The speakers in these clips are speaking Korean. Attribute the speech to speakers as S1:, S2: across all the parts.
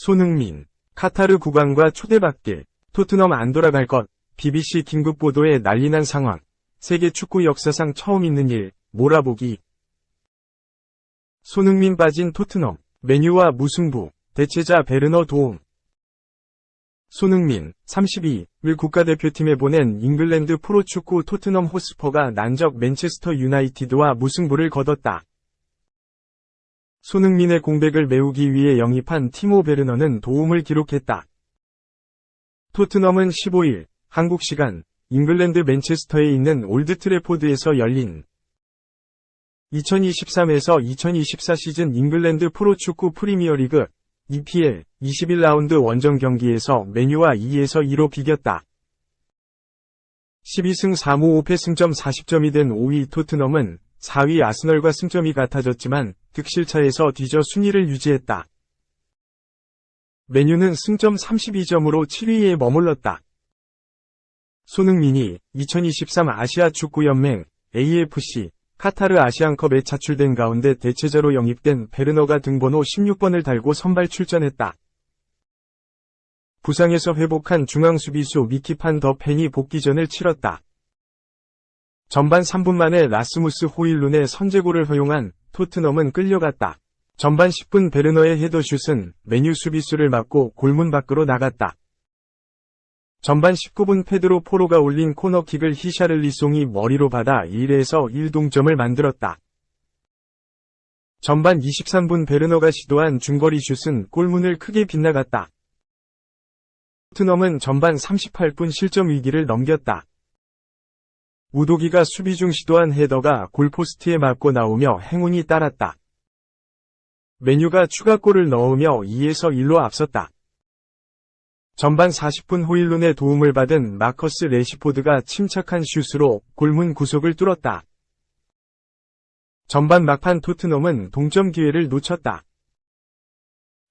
S1: 손흥민, 카타르 구관과 초대받길, 토트넘 안 돌아갈 것, BBC 긴급 보도에 난리난 상황, 세계 축구 역사상 처음 있는 일, 몰아보기. 손흥민 빠진 토트넘, 맨유와 무승부, 대체자 베르너 도움. 손흥민, 32을 국가대표팀에 보낸 잉글랜드 프로축구 토트넘 호스퍼가 난적 맨체스터 유나이티드와 무승부를 거뒀다. 손흥민의 공백을 메우기 위해 영입한 티모 베르너는 도움을 기록했다. 토트넘은 15일, 한국 시간, 잉글랜드 맨체스터에 있는 올드 트래포드에서 열린 2023에서 2024 시즌 잉글랜드 프로축구 프리미어리그 EPL 21라운드 원정 경기에서 맨유와 2에서 2로 비겼다. 12승 4무 5패 승점 40점이 된 5위 토트넘은 4위 아스널과 승점이 같아졌지만 득실차에서 뒤져 순위를 유지했다. 맨유는 승점 32점으로 7위에 머물렀다. 손흥민이 2023 아시아 축구연맹 AFC 카타르 아시안컵에 차출된 가운데 대체자로 영입된 베르너가 등번호 16번을 달고 선발 출전했다. 부상에서 회복한 중앙수비수 미키 판 더 펜이 복귀전을 치렀다. 전반 3분 만에 라스무스 호일룬의 선제골을 허용한 토트넘은 끌려갔다. 전반 10분 베르너의 헤더슛은 맨유 수비수를 맞고 골문 밖으로 나갔다. 전반 19분 페드로 포로가 올린 코너킥을 히샤를리송이 머리로 받아 1에서 1 동점을 만들었다. 전반 23분 베르너가 시도한 중거리 슛은 골문을 크게 빗나갔다. 토트넘은 전반 38분 실점 위기를 넘겼다. 우도기가 수비 중 시도한 헤더가 골포스트에 맞고 나오며 행운이 따랐다. 맨유가 추가골을 넣으며 2에서 1로 앞섰다. 전반 40분 호일룬의 도움을 받은 마커스 레시포드가 침착한 슛으로 골문 구석을 뚫었다. 전반 막판 토트넘은 동점 기회를 놓쳤다.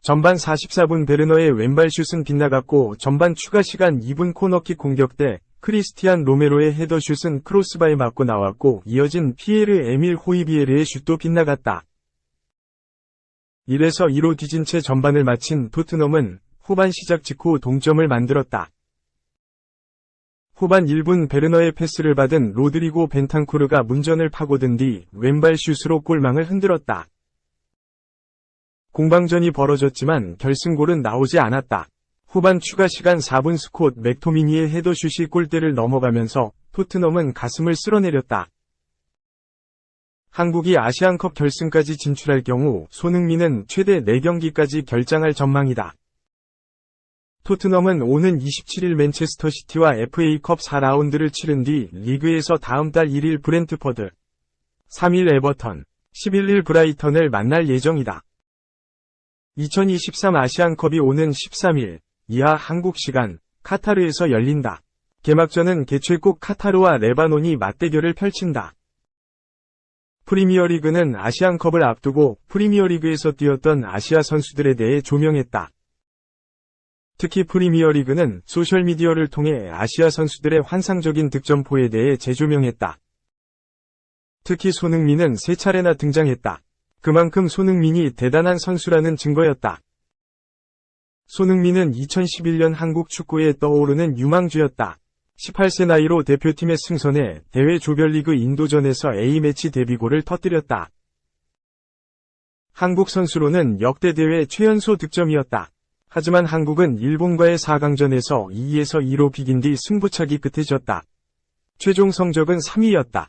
S1: 전반 44분 베르너의 왼발 슛은 빗나갔고 전반 추가 시간 2분 코너킥 공격 때 크리스티안 로메로의 헤더슛은 크로스바에 맞고 나왔고 이어진 피에르 에밀 호이비에르의 슛도 빗나갔다. 1에서 2로 뒤진 채 전반을 마친 토트넘은 후반 시작 직후 동점을 만들었다. 후반 1분 베르너의 패스를 받은 로드리고 벤탄쿠르가 문전을 파고든 뒤 왼발 슛으로 골망을 흔들었다. 공방전이 벌어졌지만 결승골은 나오지 않았다. 후반 추가 시간 4분 스콧 맥토미니의 헤더슛이 골대를 넘어가면서 토트넘은 가슴을 쓸어내렸다. 한국이 아시안컵 결승까지 진출할 경우 손흥민은 최대 4경기까지 결장할 전망이다. 토트넘은 오는 27일 맨체스터 시티와 FA컵 4라운드를 치른 뒤 리그에서 다음 달 1일 브렌트퍼드, 3일 에버턴, 11일 브라이턴을 만날 예정이다. 2023 아시안컵이 오는 13일 이하 한국 시간 카타르에서 열린다. 개막전은 개최국 카타르와 레바논이 맞대결을 펼친다. 프리미어리그는 아시안컵을 앞두고 프리미어리그에서 뛰었던 아시아 선수들에 대해 조명했다. 특히 프리미어리그는 소셜미디어를 통해 아시아 선수들의 환상적인 득점포에 대해 재조명했다. 특히 손흥민은 3차례나 등장했다. 그만큼 손흥민이 대단한 선수라는 증거였다. 손흥민은 2011년 한국 축구에 떠오르는 유망주였다. 18세 나이로 대표팀에 승선해 대회 조별리그 인도전에서 A매치 데뷔골을 터뜨렸다. 한국 선수로는 역대 대회 최연소 득점이었다. 하지만 한국은 일본과의 4강전에서 2에서 2로 비긴 뒤 승부차기 끝에 졌다. 최종 성적은 3위였다.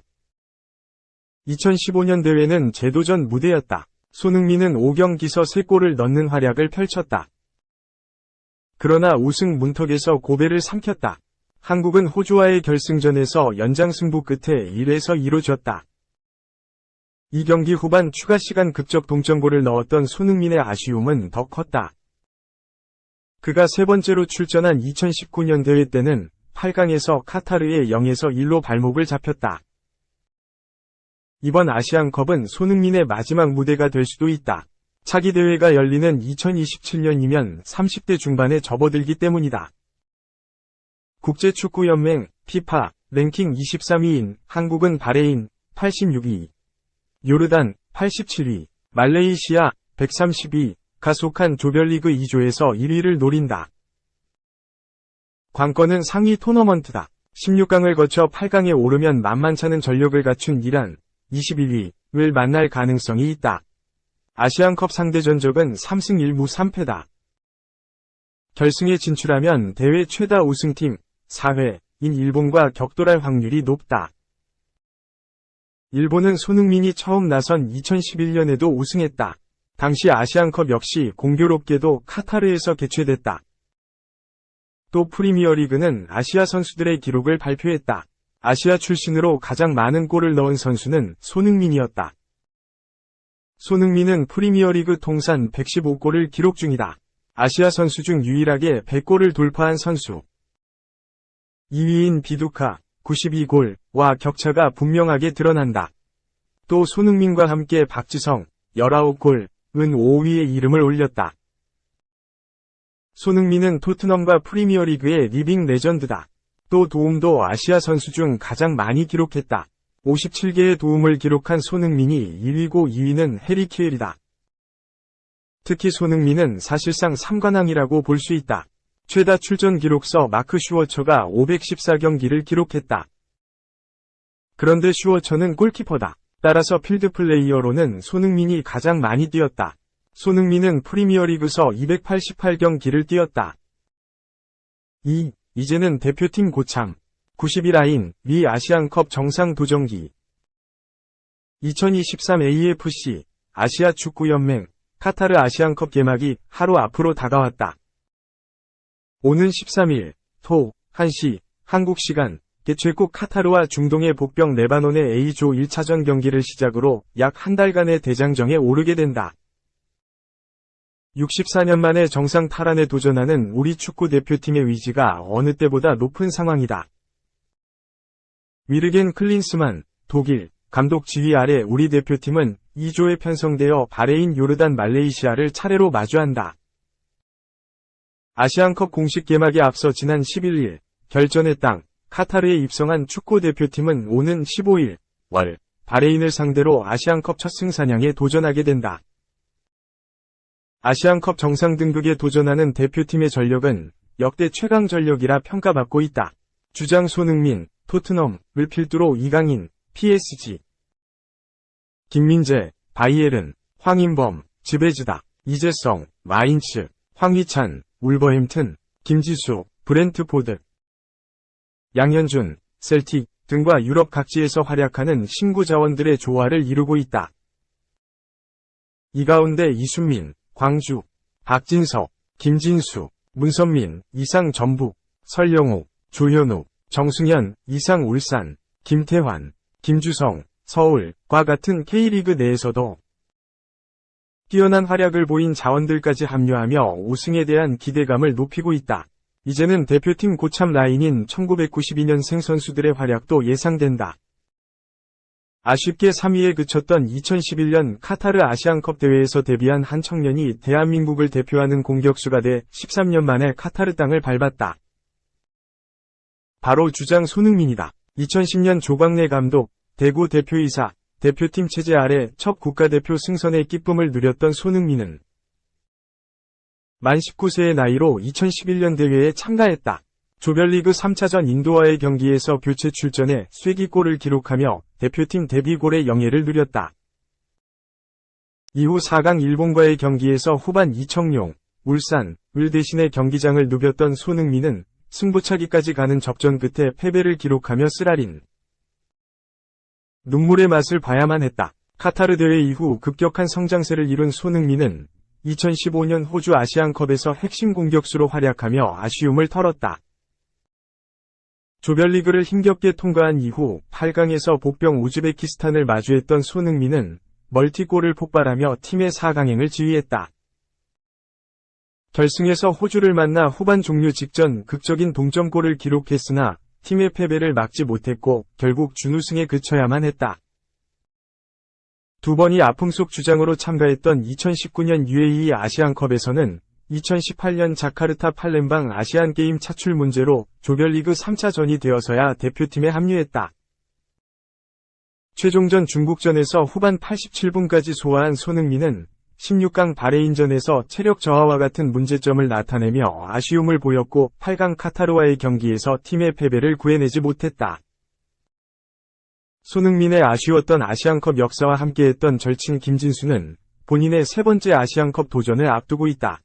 S1: 2015년 대회는 재도전 무대였다. 손흥민은 5경기서 3골을 넣는 활약을 펼쳤다. 그러나 우승 문턱에서 고배를 삼켰다. 한국은 호주와의 결승전에서 연장 승부 끝에 1에서 2로 졌다. 이 경기 후반 추가 시간 극적 동점골을 넣었던 손흥민의 아쉬움은 더 컸다. 그가 세 번째로 출전한 2019년 대회 때는 8강에서 카타르의 0에서 1로 발목을 잡혔다. 이번 아시안컵은 손흥민의 마지막 무대가 될 수도 있다. 차기 대회가 열리는 2027년이면 30대 중반에 접어들기 때문이다. 국제축구연맹 FIFA 랭킹 23위인 한국은 바레인, 86위, 요르단 87위, 말레이시아 132위가 속한 조별리그 2조에서 1위를 노린다. 관건은 상위 토너먼트다. 16강을 거쳐 8강에 오르면 만만찮은 전력을 갖춘 이란 21위를 만날 가능성이 있다. 아시안컵 상대 전적은 3승 1무 3패다. 결승에 진출하면 대회 최다 우승팀 4회인 일본과 격돌할 확률이 높다. 일본은 손흥민이 처음 나선 2011년에도 우승했다. 당시 아시안컵 역시 공교롭게도 카타르에서 개최됐다. 또 프리미어리그는 아시아 선수들의 기록을 발표했다. 아시아 출신으로 가장 많은 골을 넣은 선수는 손흥민이었다. 손흥민은 프리미어리그 통산 115골을 기록 중이다. 아시아 선수 중 유일하게 100골을 돌파한 선수. 2위인 비두카 92골과 격차가 분명하게 드러난다. 또 손흥민과 함께 박지성 19골은 5위에 이름을 올렸다. 손흥민은 토트넘과 프리미어리그의 리빙 레전드다. 또 도움도 아시아 선수 중 가장 많이 기록했다. 57개의 도움을 기록한 손흥민이 1위고 2위는 해리 케일이다. 특히 손흥민은 사실상 3관왕이라고 볼 수 있다. 최다 출전 기록서 마크 슈워처가 514경기를 기록했다. 그런데 슈워처는 골키퍼다. 따라서 필드플레이어로는 손흥민이 가장 많이 뛰었다. 손흥민은 프리미어리그서 288경기를 뛰었다. 이제는 대표팀 고참 91라인 미 아시안컵 정상 도전기 2023 AFC 아시아 축구연맹 카타르 아시안컵 개막이 하루 앞으로 다가왔다. 오는 13일 토 1시 한국 시간 개최국 카타르와 중동의 복병 레바논의 A조 1차전 경기를 시작으로 약 한 달간의 대장정에 오르게 된다. 64년 만에 정상 탈환에 도전하는 우리 축구 대표팀의 의지가 어느 때보다 높은 상황이다. 위르겐 클린스만 독일 감독 지휘 아래 우리 대표팀은 2조에 편성되어 바레인, 요르단, 말레이시아를 차례로 마주한다. 아시안컵 공식 개막에 앞서 지난 11일 결전의 땅 카타르에 입성한 축구 대표팀은 오는 15일 월 바레인을 상대로 아시안컵 첫 승사냥에 도전하게 된다. 아시안컵 정상 등극에 도전하는 대표팀의 전력은 역대 최강 전력이라 평가받고 있다. 주장 손흥민, 토트넘을 필두로 이강인, PSG, 김민재, 바이에른, 황인범, 즈베즈다, 이재성, 마인츠, 황희찬, 울버햄튼, 김지수, 브렌트포드, 양현준, 셀틱 등과 유럽 각지에서 활약하는 신구 자원들의 조화를 이루고 있다. 이 가운데 이순민, 광주, 박진석, 김진수, 문선민, 이상 전북, 설영호, 조현우, 정승현, 이상 울산, 김태환, 김주성, 서울과 같은 K리그 내에서도 뛰어난 활약을 보인 자원들까지 합류하며 우승에 대한 기대감을 높이고 있다. 이제는 대표팀 고참 라인인 1992년생 선수들의 활약도 예상된다. 아쉽게 3위에 그쳤던 2011년 카타르 아시안컵 대회에서 데뷔한 한 청년이 대한민국을 대표하는 공격수가 돼 13년 만에 카타르 땅을 밟았다. 바로 주장 손흥민이다. 2010년 조광래 감독, 대구 대표이사, 대표팀 체제 아래 첫 국가대표 승선의 기쁨을 누렸던 손흥민은 만 19세의 나이로 2011년 대회에 참가했다. 조별리그 3차전 인도와의 경기에서 교체 출전해 쐐기골을 기록하며 대표팀 데뷔골의 영예를 누렸다. 이후 4강 일본과의 경기에서 후반 이청용, 울산을 대신해 경기장을 누볐던 손흥민은 승부차기까지 가는 접전 끝에 패배를 기록하며 쓰라린 눈물의 맛을 봐야만 했다. 카타르 대회 이후 급격한 성장세를 이룬 손흥민은 2015년 호주 아시안컵에서 핵심 공격수로 활약하며 아쉬움을 털었다. 조별리그를 힘겹게 통과한 이후 8강에서 복병 우즈베키스탄을 마주했던 손흥민은 멀티골을 폭발하며 팀의 4강행을 지휘했다. 결승에서 호주를 만나 후반 종료 직전 극적인 동점골을 기록했으나 팀의 패배를 막지 못했고 결국 준우승에 그쳐야만 했다. 두 번이 아픔 속 주장으로 참가했던 2019년 UAE 아시안컵에서는 2018년 자카르타 팔렘방 아시안게임 차출 문제로 조별리그 3차전이 되어서야 대표팀에 합류했다. 최종전 중국전에서 후반 87분까지 소화한 손흥민은 16강 바레인전에서 체력 저하와 같은 문제점을 나타내며 아쉬움을 보였고 8강 카타르와의 경기에서 팀의 패배를 구해내지 못했다. 손흥민의 아쉬웠던 아시안컵 역사와 함께했던 절친 김진수는 본인의 세 번째 아시안컵 도전을 앞두고 있다.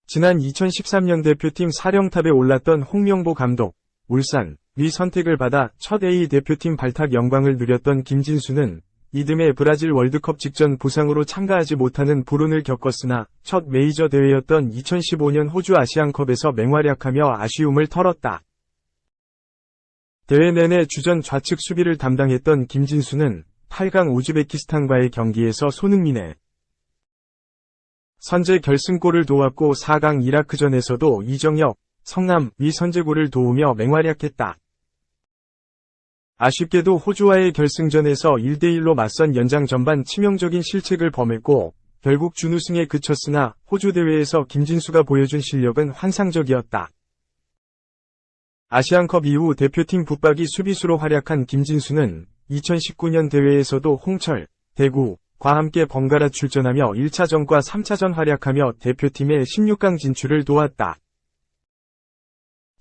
S1: 지난 2013년 대표팀 사령탑에 올랐던 홍명보 감독, 울산, 위 선택을 받아 첫 A 대표팀 발탁 영광을 누렸던 김진수는 이듬해 브라질 월드컵 직전 부상으로 참가하지 못하는 불운을 겪었으나 첫 메이저 대회였던 2015년 호주 아시안컵에서 맹활약하며 아쉬움을 털었다. 대회 내내 주전 좌측 수비를 담당했던 김진수는 8강 우즈베키스탄과의 경기에서 손흥민의 선제 결승골을 도왔고 4강 이라크전에서도 이정혁, 성남, 위 선제골을 도우며 맹활약했다. 아쉽게도 호주와의 결승전에서 1대1로 맞선 연장 전반 치명적인 실책을 범했고 결국 준우승에 그쳤으나 호주 대회에서 김진수가 보여준 실력은 환상적이었다. 아시안컵 이후 대표팀 붙박이 수비수로 활약한 김진수는 2019년 대회에서도 홍철, 대구과 함께 번갈아 출전하며 1차전과 3차전 활약하며 대표팀의 16강 진출을 도왔다.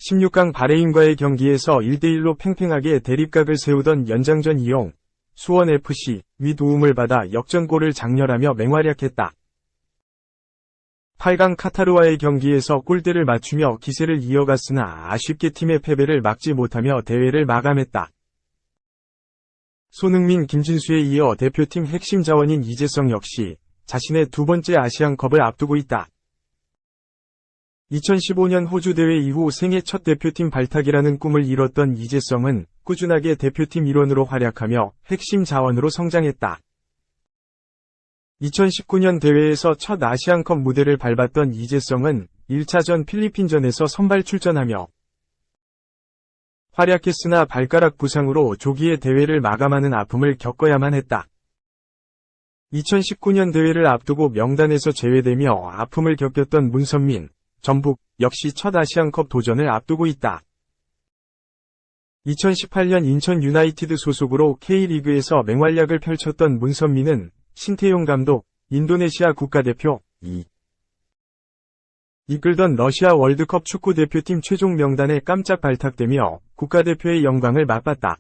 S1: 16강 바레인과의 경기에서 1대1로 팽팽하게 대립각을 세우던 연장전 이용, 수원FC 위 도움을 받아 역전골을 장렬하며 맹활약했다. 8강 카타르와의 경기에서 골대를 맞추며 기세를 이어갔으나 아쉽게 팀의 패배를 막지 못하며 대회를 마감했다. 손흥민, 김진수에 이어 대표팀 핵심 자원인 이재성 역시 자신의 두 번째 아시안컵을 앞두고 있다. 2015년 호주 대회 이후 생애 첫 대표팀 발탁이라는 꿈을 이뤘던 이재성은 꾸준하게 대표팀 일원으로 활약하며 핵심 자원으로 성장했다. 2019년 대회에서 첫 아시안컵 무대를 밟았던 이재성은 1차전 필리핀전에서 선발 출전하며 활약했으나 발가락 부상으로 조기에 대회를 마감하는 아픔을 겪어야만 했다. 2019년 대회를 앞두고 명단에서 제외되며 아픔을 겪었던 문선민, 전북 역시 첫 아시안컵 도전을 앞두고 있다. 2018년 인천 유나이티드 소속으로 K리그에서 맹활약을 펼쳤던 문선민은 신태용 감독, 인도네시아 국가대표, 이끌던 러시아 월드컵 축구대표팀 최종 명단에 깜짝 발탁되며 국가대표의 영광을 맛봤다.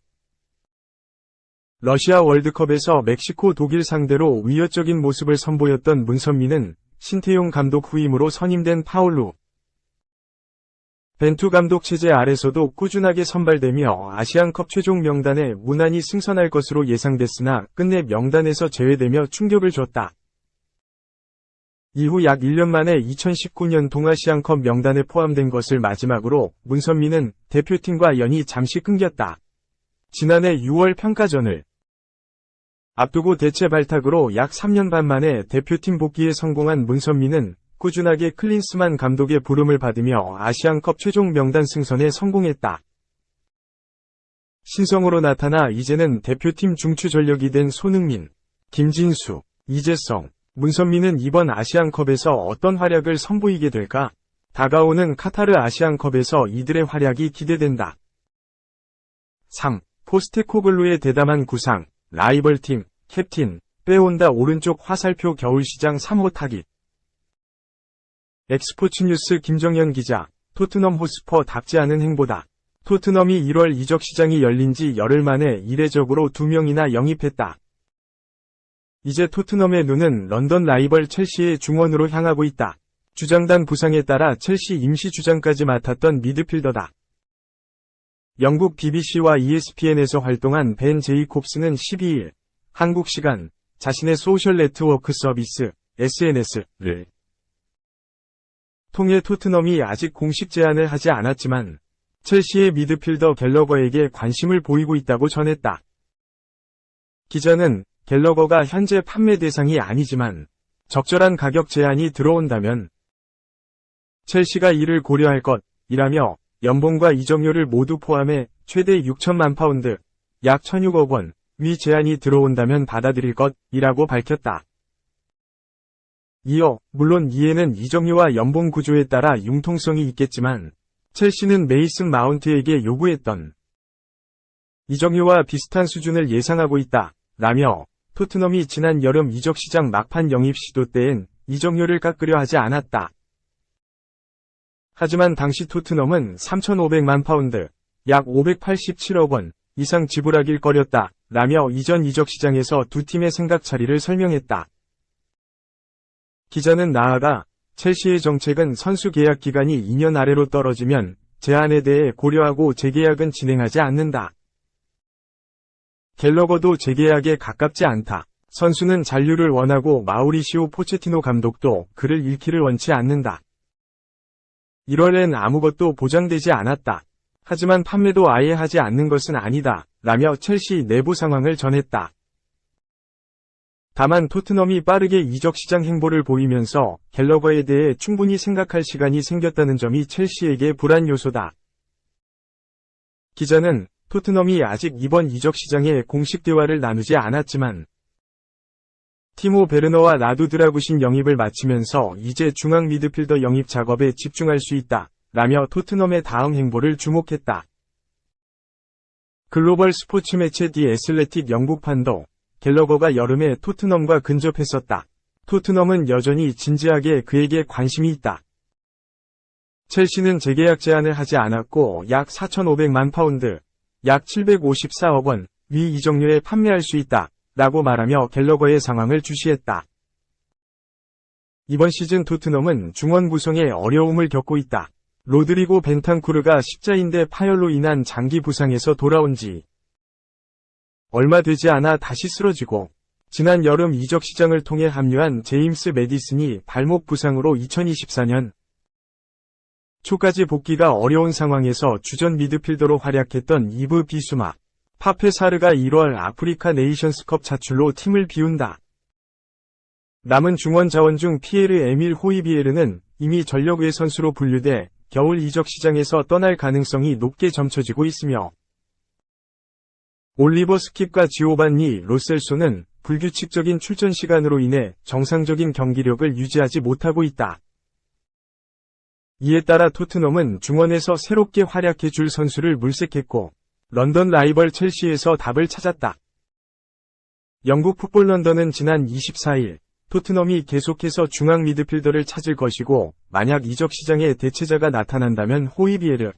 S1: 러시아 월드컵에서 멕시코, 독일 상대로 위협적인 모습을 선보였던 문선민은 신태용 감독 후임으로 선임된 파울루 벤투 감독 체제 아래서도 꾸준하게 선발되며 아시안컵 최종 명단에 무난히 승선할 것으로 예상됐으나 끝내 명단에서 제외되며 충격을 줬다. 이후 약 1년 만에 2019년 동아시안컵 명단에 포함된 것을 마지막으로 문선민은 대표팀과 연이 잠시 끊겼다. 지난해 6월 평가전을 앞두고 대체 발탁으로 약 3년 반 만에 대표팀 복귀에 성공한 문선민은 꾸준하게 클린스만 감독의 부름을 받으며 아시안컵 최종 명단 승선에 성공했다. 신성으로 나타나 이제는 대표팀 중추 전력이 된 손흥민, 김진수, 이재성, 문선민은 이번 아시안컵에서 어떤 활약을 선보이게 될까? 다가오는 카타르 아시안컵에서 이들의 활약이 기대된다. 3. 포스테코글루의 대담한 구상, 라이벌팀, 캡틴, 빼온다 오른쪽 화살표 겨울시장 3호 타깃. 엑스포츠뉴스 김정현 기자, 토트넘 호스퍼답지 않은 행보다. 토트넘이 1월 이적 시장이 열린 지 열흘 만에 이례적으로 2명이나 영입했다. 이제 토트넘의 눈은 런던 라이벌 첼시의 중원으로 향하고 있다. 주장단 부상에 따라 첼시 임시 주장까지 맡았던 미드필더다. 영국 BBC와 ESPN에서 활동한 벤 제이콥스는 12일 한국 시간 자신의 소셜 네트워크 서비스 SNS를 통해 토트넘이 아직 공식 제안을 하지 않았지만 첼시의 미드필더 갤러거에게 관심을 보이고 있다고 전했다. 기자는 갤러거가 현재 판매 대상이 아니지만 적절한 가격 제안이 들어온다면 첼시가 이를 고려할 것이라며 연봉과 이적료를 모두 포함해 최대 6천만 파운드, 약 1,600억 원, 위 제안이 들어온다면 받아들일 것이라고 밝혔다. 이어 물론 이에는 이적료와 연봉 구조에 따라 융통성이 있겠지만 첼시는 메이슨 마운트에게 요구했던 이적료와 비슷한 수준을 예상하고 있다. 라며 토트넘이 지난 여름 이적 시장 막판 영입 시도 때엔 이적료를 깎으려 하지 않았다. 하지만 당시 토트넘은 3,500만 파운드, 약 587억 원 이상 지불하길 꺼렸다. 라며 이전 이적 시장에서 두 팀의 생각 차이를 설명했다. 기자는 나아가 첼시의 정책은 선수 계약 기간이 2년 아래로 떨어지면 제한에 대해 고려하고 재계약은 진행하지 않는다. 갤러거도 재계약에 가깝지 않다. 선수는 잔류를 원하고 마우리시오 포체티노 감독도 그를 잃기를 원치 않는다. 1월엔 아무것도 보장되지 않았다. 하지만 판매도 아예 하지 않는 것은 아니다. 라며 첼시 내부 상황을 전했다. 다만 토트넘이 빠르게 이적 시장 행보를 보이면서 갤러거에 대해 충분히 생각할 시간이 생겼다는 점이 첼시에게 불안 요소다. 기자는 토트넘이 아직 이번 이적 시장에 공식 대화를 나누지 않았지만 티모 베르너와 나두 드라구신 영입을 마치면서 이제 중앙 미드필더 영입 작업에 집중할 수 있다. 라며 토트넘의 다음 행보를 주목했다. 글로벌 스포츠 매체 디 애슬레틱 영국판도 갤러거가 여름에 토트넘과 근접했었다. 토트넘은 여전히 진지하게 그에게 관심이 있다. 첼시는 재계약 제한을 하지 않았고 약 4,500만 파운드, 약 754억 원 위 이적료에 판매할 수 있다. 라고 말하며 갤러거의 상황을 주시했다. 이번 시즌 토트넘은 중원 구성에 어려움을 겪고 있다. 로드리고 벤탄쿠르가 십자인대 파열로 인한 장기 부상에서 돌아온 지 얼마 되지 않아 다시 쓰러지고 지난 여름 이적 시장을 통해 합류한 제임스 매디슨이 발목 부상으로 2024년 초까지 복귀가 어려운 상황에서 주전 미드필더로 활약했던 이브 비수마, 파페사르가 1월 아프리카 네이션스컵 차출로 팀을 비운다. 남은 중원 자원 중 피에르 에밀 호이비에르는 이미 전력 외 선수로 분류돼 겨울 이적 시장에서 떠날 가능성이 높게 점쳐지고 있으며 올리버 스킵과 지오반니 로셀소는 불규칙적인 출전 시간으로 인해 정상적인 경기력을 유지하지 못하고 있다. 이에 따라 토트넘은 중원에서 새롭게 활약해 줄 선수를 물색했고 런던 라이벌 첼시에서 답을 찾았다. 영국 풋볼 런던은 지난 24일 토트넘이 계속해서 중앙 미드필더를 찾을 것이고 만약 이적 시장에 대체자가 나타난다면 호이비에르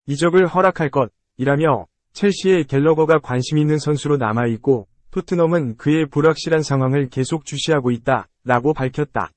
S1: 이적을 허락할 것이라며 첼시의 갤러거가 관심 있는 선수로 남아있고 토트넘은 그의 불확실한 상황을 계속 주시하고 있다 라고 밝혔다.